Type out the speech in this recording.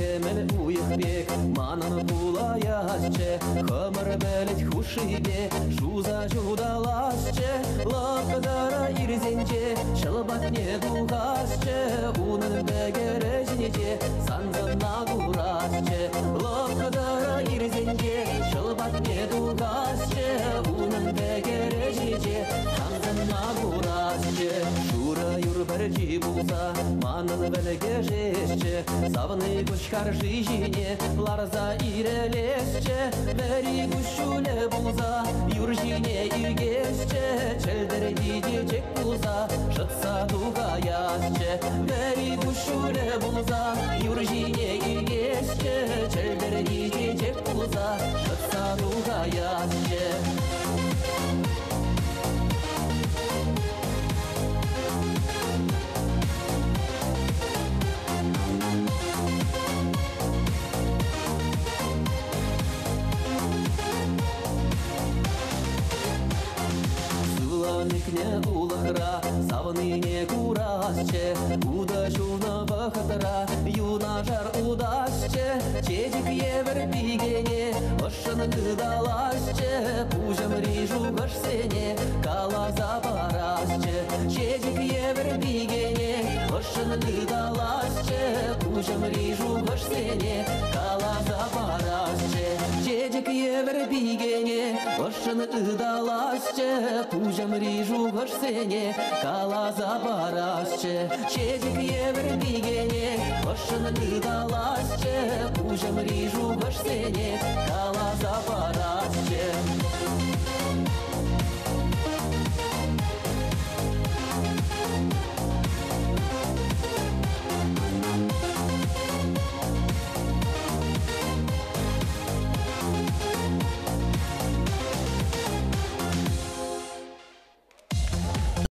кемел уйықбек, манын пулаясче, хымыр бәлет хушибе, шуза жудаласче, лапдара ирзенче, шылбат не дугасче, унын бәгережнече, санзына гурасче, лапдара ирзенче, шылбат не дугасче, унын бәгережнече, санзына гурасче, шура юрбәрчи булса, манын бәлге жешче, савны күшкар жижине, ларза ирелесче, бәри күшуле булса, юржине иргесче, чәлдер дидечек булса, шытса тугаясче, бәри күшуле булса, юржине иргесче, чәлдер дидечек булса, шытса тугаясче. Никне улахра, савныне курасче, удачуна бахатра, юна жар удасче, чедик евер бигене, ошын кыдаласче, пужам рижу гашсене, кала запарасче, чедик евер бигене, ошын кыдаласче, пужам рижу гашсене, кала запарасче, чедик евер бигене, ошын кыдаласче, пужам рижу гашсене, кала запарасче, чедик евер бигене, ошын кыдаласче, пужам рижу гашсене, кала запарасче.